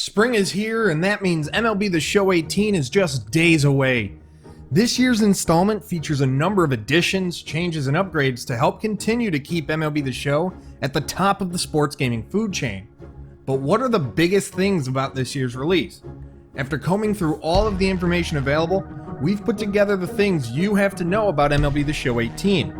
Spring is here, and that means MLB The Show 18 is just days away. This year's installment features a number of additions, changes, and upgrades to help continue to keep MLB The Show at the top of the sports gaming food chain. But what are the biggest things about this year's release? After combing through all of the information available, we've put together the things you have to know about MLB The Show 18.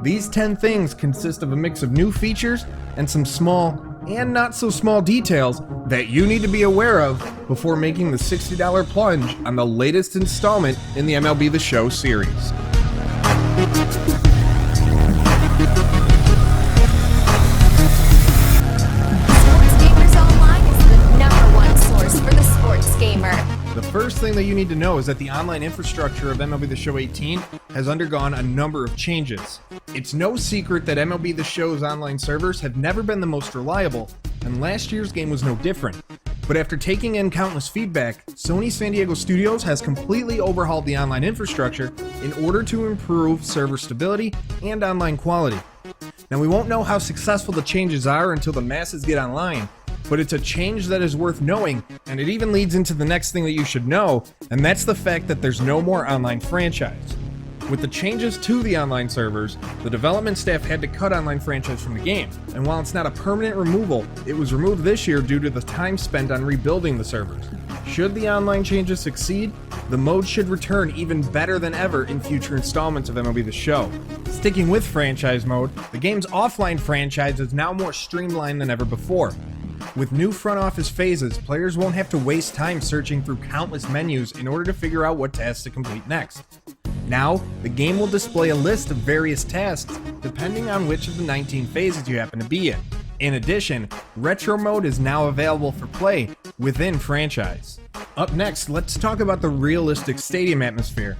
These 10 things consist of a mix of new features and some small and not so small details that you need to be aware of before making the $60 plunge on the latest installment in the MLB The Show series. The first thing that you need to know is that the online infrastructure of MLB The Show 18 has undergone a number of changes. It's no secret that MLB The Show's online servers have never been the most reliable, and last year's game was no different. But after taking in countless feedback, Sony San Diego Studios has completely overhauled the online infrastructure in order to improve server stability and online quality. Now, we won't know how successful the changes are until the masses get online, but it's a change that is worth knowing, and it even leads into the next thing that you should know, and that's the fact that there's no more online franchise. With the changes to the online servers, the development staff had to cut online franchise from the game, and while it's not a permanent removal, it was removed this year due to the time spent on rebuilding the servers. Should the online changes succeed, the mode should return even better than ever in future installments of MLB The Show. Sticking with franchise mode, the game's offline franchise is now more streamlined than ever before. With new front office phases, players won't have to waste time searching through countless menus in order to figure out what tasks to complete next. Now, the game will display a list of various tasks depending on which of the 19 phases you happen to be in. In addition, retro mode is now available for play within franchise. Up next, let's talk about the realistic stadium atmosphere.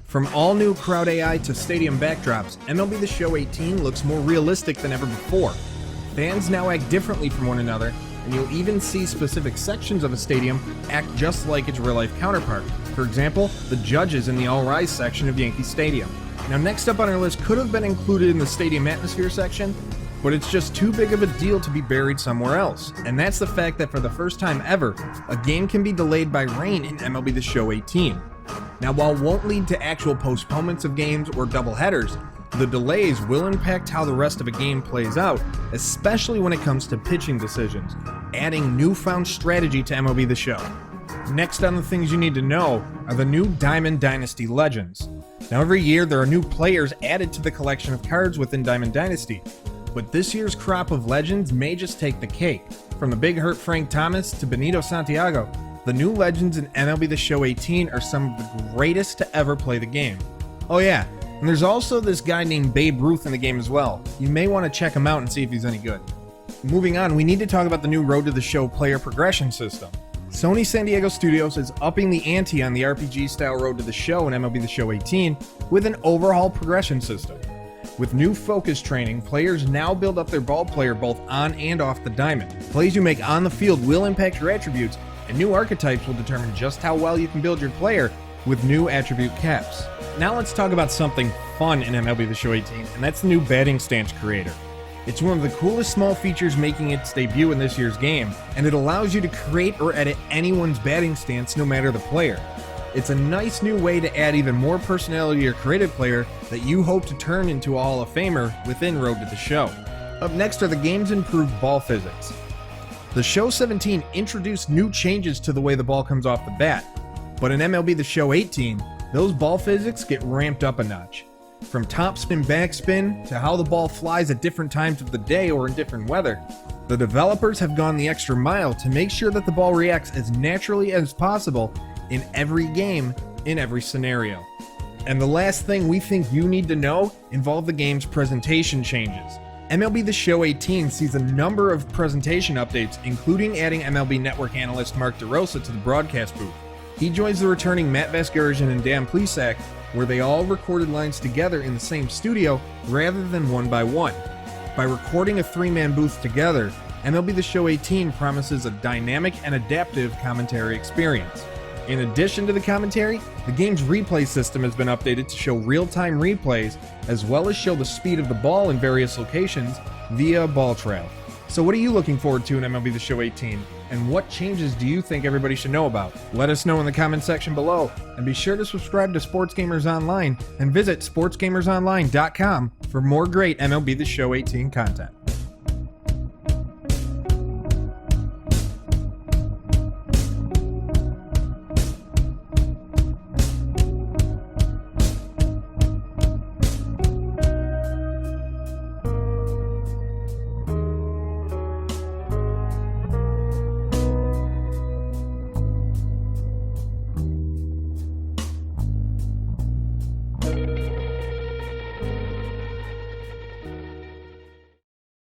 From all new crowd AI to stadium backdrops, MLB The Show 18 looks more realistic than ever before. Fans now act differently from one another, and you'll even see specific sections of a stadium act just like its real-life counterpart. For example, the judges in the All Rise section of Yankee Stadium. Now, next up on our list could have been included in the stadium atmosphere section, but it's just too big of a deal to be buried somewhere else. And that's the fact that for the first time ever, a game can be delayed by rain in MLB The Show 18. Now, while it won't lead to actual postponements of games or doubleheaders, the delays will impact how the rest of a game plays out, especially when it comes to pitching decisions, adding newfound strategy to MLB The Show. Next on the things you need to know are the new Diamond Dynasty Legends. Now, every year there are new players added to the collection of cards within Diamond Dynasty, but this year's crop of legends may just take the cake. From the Big Hurt Frank Thomas to Benito Santiago, the new legends in MLB The Show 18 are some of the greatest to ever play the game. Oh yeah, and there's also this guy named Babe Ruth in the game as well. You may want to check him out and see if he's any good. Moving on, we need to talk about the new Road to the Show player progression system. Sony San Diego Studios is upping the ante on the RPG-style Road to the Show in MLB The Show 18 with an overhauled progression system. With new focus training, players now build up their ball player both on and off the diamond. Plays you make on the field will impact your attributes, and new archetypes will determine just how well you can build your player with new attribute caps. Now let's talk about something fun in MLB The Show 18, and that's the new batting stance creator. It's one of the coolest small features making its debut in this year's game, and it allows you to create or edit anyone's batting stance no matter the player. It's a nice new way to add even more personality to your creative player that you hope to turn into a Hall of Famer within Road to the Show. Up next are the game's improved ball physics. The Show 17 introduced new changes to the way the ball comes off the bat, but in MLB The Show 18, those ball physics get ramped up a notch. From topspin, backspin, to how the ball flies at different times of the day or in different weather, the developers have gone the extra mile to make sure that the ball reacts as naturally as possible in every game, in every scenario. And the last thing we think you need to know involve the game's presentation changes. MLB The Show 18 sees a number of presentation updates, including adding MLB Network analyst Mark DeRosa to the broadcast booth. He joins the returning Matt Vasgersian and Dan Plesac, where they all recorded lines together in the same studio rather than one by one. By recording a three-man booth together, MLB The Show 18 promises a dynamic and adaptive commentary experience. In addition to the commentary, the game's replay system has been updated to show real-time replays, as well as show the speed of the ball in various locations via a ball trail. So what are you looking forward to in MLB The Show 18? And what changes do you think everybody should know about? Let us know in the comment section below, and be sure to subscribe to Sports Gamers Online and visit sportsgamersonline.com for more great MLB The Show 18 content.